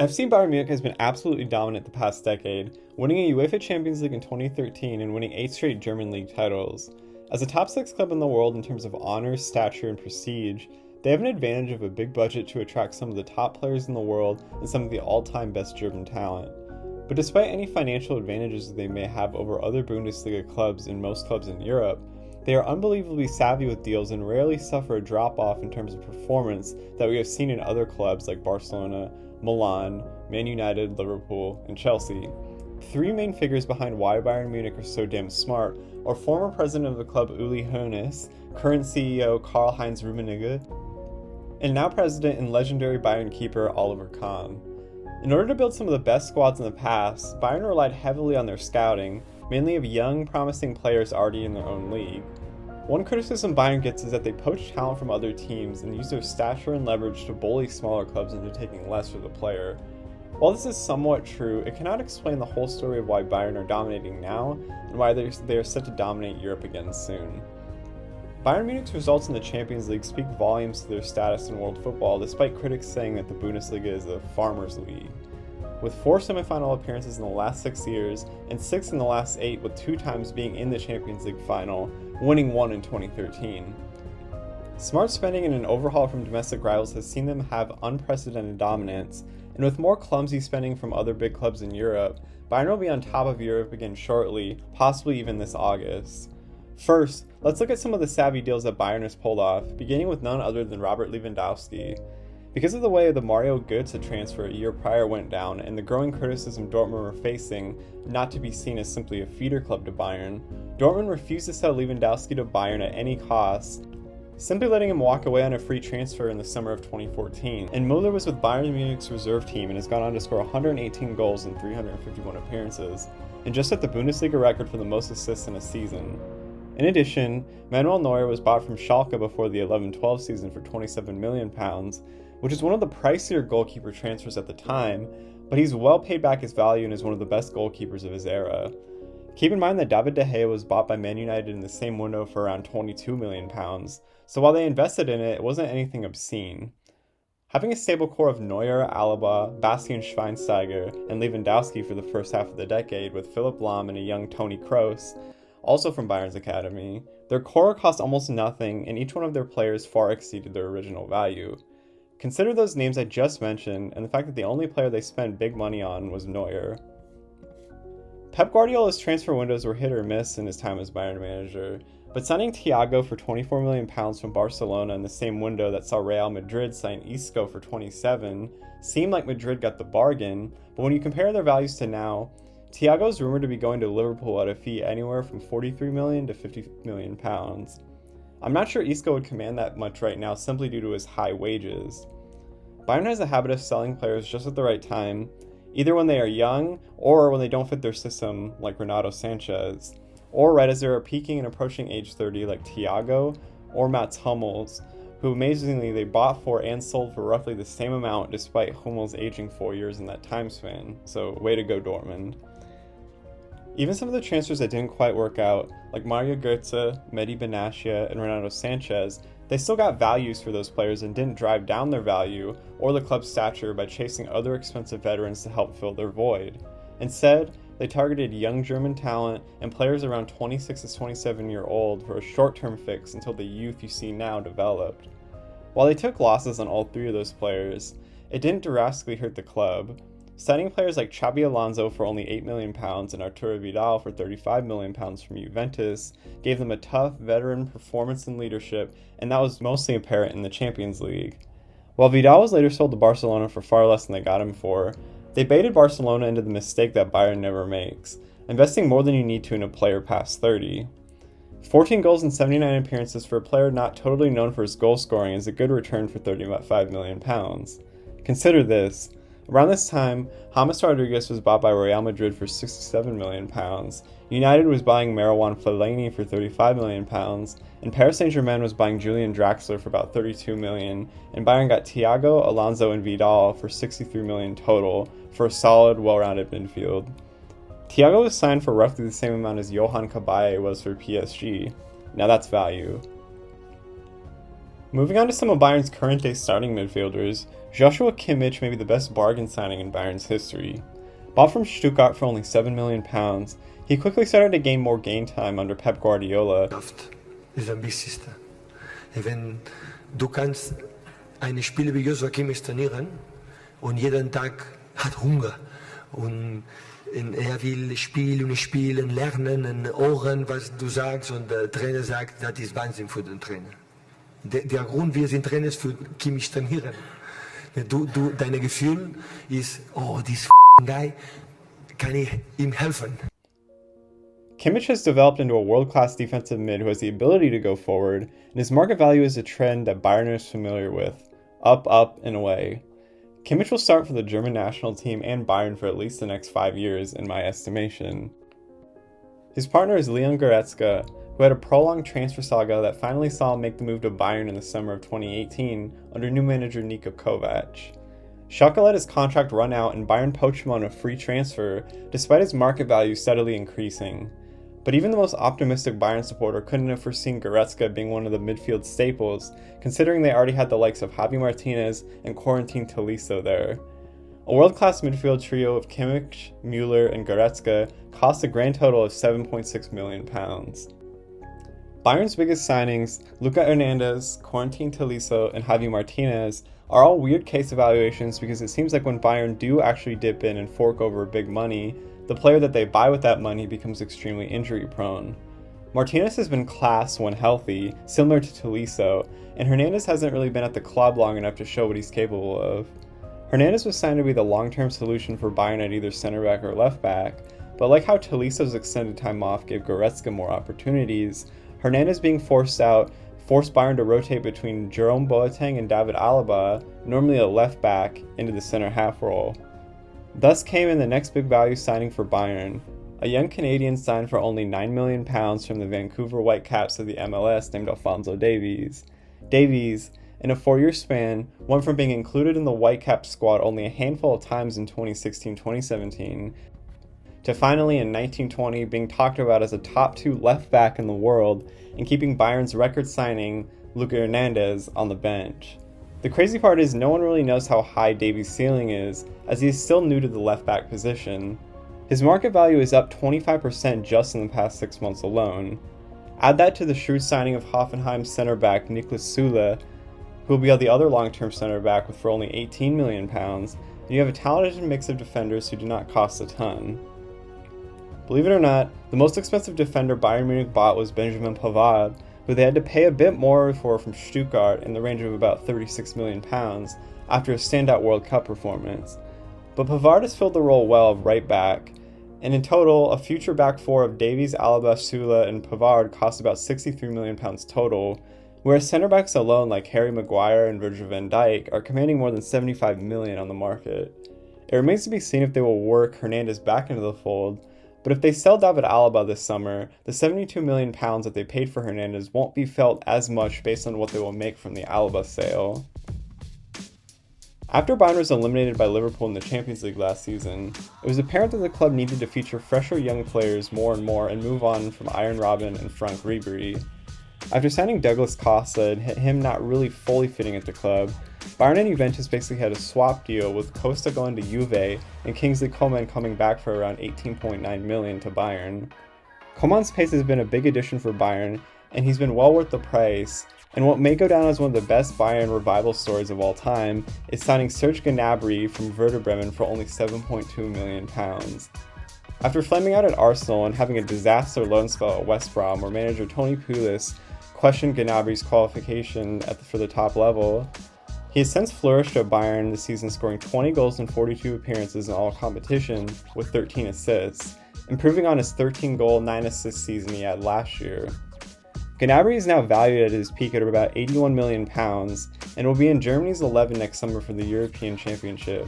FC Bayern Munich has been absolutely dominant the past decade, winning a UEFA Champions League in 2013 and winning 8 straight German league titles. As a top 6 club in the world in terms of honor, stature, and prestige, they have an advantage of a big budget to attract some of the top players in the world and some of the all-time best German talent. But despite any financial advantages they may have over other Bundesliga clubs and most clubs in Europe, they are unbelievably savvy with deals and rarely suffer a drop-off in terms of performance that we have seen in other clubs like Barcelona, Milan, Man United, Liverpool, and Chelsea. 3 main figures behind why Bayern Munich are so damn smart are former president of the club Uli Hoeneß, current CEO Karl-Heinz Rummenigge, and now president and legendary Bayern keeper Oliver Kahn. In order to build some of the best squads in the past, Bayern relied heavily on their scouting, mainly of young, promising players already in their own league. One criticism Bayern gets is that they poach talent from other teams and use their stature and leverage to bully smaller clubs into taking less for the player. While this is somewhat true, it cannot explain the whole story of why Bayern are dominating now and why they are set to dominate Europe again soon. Bayern Munich's results in the Champions League speak volumes to their status in world football, despite critics saying that the Bundesliga is a farmers' league. With 4 semifinal appearances in the last 6 years, and 6 in the last 8, with 2 times being in the Champions League final, winning 1 in 2013. Smart spending and an overhaul from domestic rivals has seen them have unprecedented dominance, and with more clumsy spending from other big clubs in Europe, Bayern will be on top of Europe again shortly, possibly even this August. First, let's look at some of the savvy deals that Bayern has pulled off, beginning with none other than Robert Lewandowski. Because of the way the Mario Götze transfer a year prior went down and the growing criticism Dortmund were facing not to be seen as simply a feeder club to Bayern, Dortmund refused to sell Lewandowski to Bayern at any cost, simply letting him walk away on a free transfer in the summer of 2014. And Müller was with Bayern Munich's reserve team and has gone on to score 118 goals in 351 appearances, and just set the Bundesliga record for the most assists in a season. In addition, Manuel Neuer was bought from Schalke before the 11-12 season for £27 million, which is one of the pricier goalkeeper transfers at the time, but he's well paid back his value and is one of the best goalkeepers of his era. Keep in mind that David De Gea was bought by Man United in the same window for around £22 million, so while they invested in it, it wasn't anything obscene. Having a stable core of Neuer, Alaba, Bastian Schweinsteiger, and Lewandowski for the first half of the decade with Philipp Lahm and a young Toni Kroos, also from Bayern's academy, their core cost almost nothing and each one of their players far exceeded their original value. Consider those names I just mentioned and the fact that the only player they spent big money on was Neuer. Pep Guardiola's transfer windows were hit or miss in his time as Bayern manager, but signing Thiago for £24 million from Barcelona in the same window that saw Real Madrid sign Isco for 27 seemed like Madrid got the bargain, but when you compare their values to now, Thiago is rumored to be going to Liverpool at a fee anywhere from £43 million to £50 million. I'm not sure Isco would command that much right now simply due to his high wages. Bayern has a habit of selling players just at the right time, either when they are young or when they don't fit their system, like Renato Sanchez, or right as they are peaking and approaching age 30, like Thiago or Mats Hummels, who amazingly they bought for and sold for roughly the same amount despite Hummels aging 4 years in that time span, so way to go Dortmund. Even some of the transfers that didn't quite work out, like Mario Götze, Mehdi Benatia, and Renato Sanchez, they still got values for those players and didn't drive down their value or the club's stature by chasing other expensive veterans to help fill their void. Instead, they targeted young German talent and players around 26 to 27 year old for a short-term fix until the youth you see now developed. While they took losses on all 3 of those players, it didn't drastically hurt the club. Signing players like Xabi Alonso for only £8 million and Arturo Vidal for £35 million from Juventus gave them a tough, veteran performance and leadership, and that was mostly apparent in the Champions League. While Vidal was later sold to Barcelona for far less than they got him for, they baited Barcelona into the mistake that Bayern never makes, investing more than you need to in a player past 30. 14 goals and 79 appearances for a player not totally known for his goal scoring is a good return for £35 million. Consider this. Around this time, James Rodriguez was bought by Real Madrid for £67 million, United was buying Marouane Fellaini for £35 million, and Paris Saint-Germain was buying Julian Draxler for about £32 million, and Bayern got Thiago, Alonso, and Vidal for £63 million total for a solid, well-rounded midfield. Thiago was signed for roughly the same amount as Yohan Cabaye was for PSG. Now that's value. Moving on to some of Bayern's current-day starting midfielders, Joshua Kimmich may be the best bargain signing in Bayern's history. Bought from Stuttgart for only £7 million, he quickly started to gain more game time under Pep Guardiola. Ist am wichtigsten. Wenn du kannst einen Spieler wie Joshua Kimmich trainieren und jeden Tag hat Hunger und er will spielen, lernen, und hören, was du sagst, und der Trainer sagt, das ist Wahnsinn für den Trainer. Der Grund, wir sind Trainer, ist für Kimmich trainieren. Dein Gefühl ist, oh, this guy, kann ich ihm helfen? Kimmich has developed into a world-class defensive mid who has the ability to go forward, and his market value is a trend that Bayern is familiar with: up, up, and away. Kimmich will start for the German national team and Bayern for at least the next 5 years, in my estimation. His partner is Leon Goretzka, who had a prolonged transfer saga that finally saw him make the move to Bayern in the summer of 2018 under new manager Niko Kovac. Schalke let his contract run out and Bayern poached him on a free transfer, despite his market value steadily increasing. But even the most optimistic Bayern supporter couldn't have foreseen Goretzka being one of the midfield staples, considering they already had the likes of Javi Martinez and Corentin Tolisso there. A world-class midfield trio of Kimmich, Müller, and Goretzka cost a grand total of £7.6 million. Bayern's biggest signings, Lucas Hernandez, Corentin Tolisso, and Javi Martinez, are all weird case evaluations because it seems like when Bayern do actually dip in and fork over big money, the player that they buy with that money becomes extremely injury prone. Martinez has been class when healthy, similar to Tolisso, and Hernandez hasn't really been at the club long enough to show what he's capable of. Hernandez was signed to be the long-term solution for Bayern at either center back or left back, but like how Tolisso's extended time off gave Goretzka more opportunities, Hernandez being forced out forced Bayern to rotate between Jerome Boateng and David Alaba, normally a left back, into the center half role. Thus came in the next big value signing for Bayern, a young Canadian signed for only £9 million from the Vancouver Whitecaps of the MLS named Alphonso Davies. Davies, in a 4-year span, went from being included in the Whitecaps squad only a handful of times in 2016-2017, to finally in 1920 being talked about as a top 2 left back in the world and keeping Bayern's record signing, Lucas Hernandez, on the bench. The crazy part is no one really knows how high Davies' ceiling is, as he is still new to the left back position. His market value is up 25% just in the past 6 months alone. Add that to the shrewd signing of Hoffenheim center back Niklas Süle, who will be the other long-term center back for only £18 million, and you have a talented mix of defenders who do not cost a ton. Believe it or not, the most expensive defender Bayern Munich bought was Benjamin Pavard, who they had to pay a bit more for from Stuttgart in the range of about £36 million after a standout World Cup performance. But Pavard has filled the role well of right back, and in total, a future back four of Davies, Alaba, Süle, and Pavard cost about £63 million total, whereas center backs alone like Harry Maguire and Virgil van Dijk are commanding more than £75 million on the market. It remains to be seen if they will work Hernandez back into the fold, but if they sell David Alaba this summer, the £72 million that they paid for Hernandez won't be felt as much based on what they will make from the Alaba sale. After Bayern was eliminated by Liverpool in the Champions League last season, it was apparent that the club needed to feature fresher young players more and more and move on from Iron Robben and Frank Ribery. After signing Douglas Costa and him not really fully fitting at the club, Bayern and Juventus basically had a swap deal with Costa going to Juve and Kingsley Coman coming back for around $18.9 million to Bayern. Coman's pace has been a big addition for Bayern, and he's been well worth the price, and what may go down as one of the best Bayern revival stories of all time is signing Serge Gnabry from Werder Bremen for only £7.2 million. After flaming out at Arsenal and having a disaster loan spell at West Brom where manager Tony Pulis questioned Gnabry's qualification for the top level, he has since flourished at Bayern this season, scoring 20 goals in 42 appearances in all competition with 13 assists, improving on his 13-goal, 9-assist season he had last year. Gnabry is now valued at his peak at about £81 million and will be in Germany's 11 next summer for the European Championship.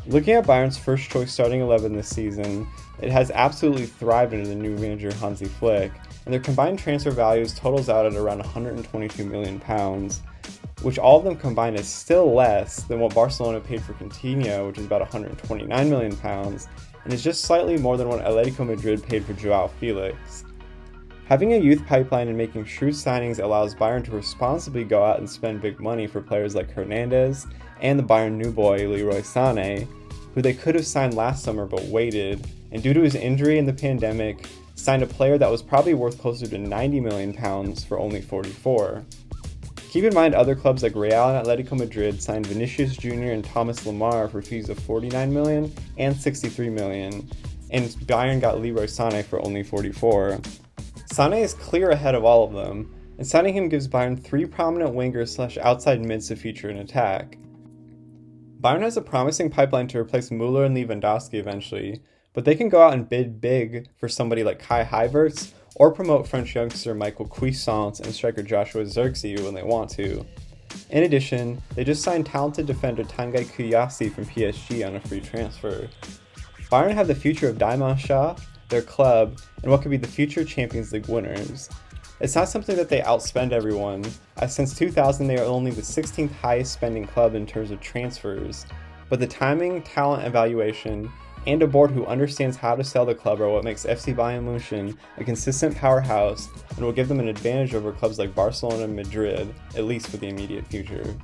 Looking at Bayern's first-choice starting 11 this season, it has absolutely thrived under the new manager Hansi Flick, and their combined transfer values totals out at around £122 million, which all of them combined is still less than what Barcelona paid for Coutinho, which is about £129 million, and is just slightly more than what Atletico Madrid paid for Joao Felix. Having a youth pipeline and making shrewd signings allows Bayern to responsibly go out and spend big money for players like Hernandez and the Bayern new boy Leroy Sane, who they could have signed last summer but waited, and due to his injury and the pandemic, signed a player that was probably worth closer to £90 million for only 44. Keep in mind other clubs like Real and Atletico Madrid signed Vinicius Jr. and Thomas Lemar for fees of $49 million and $63 million, and Bayern got Leroy Sane for only 44. Sane is clear ahead of all of them, and signing him gives Bayern 3 prominent wingers / outside mids to feature in attack. Bayern has a promising pipeline to replace Müller and Lewandowski eventually, but they can go out and bid big for somebody like Kai Havertz or promote French youngster Michael Cuisance and striker Joshua Zirkzee when they want to. In addition, they just signed talented defender Tanguy Koulibaly from PSG on a free transfer. Bayern have the future of Diamond, their club, and what could be the future Champions League winners. It's not something that they outspend everyone, as since 2000 they are only the 16th highest spending club in terms of transfers, but the timing, talent evaluation, and a board who understands how to sell the club are what makes FC Bayern München a consistent powerhouse and will give them an advantage over clubs like Barcelona and Madrid, at least for the immediate future.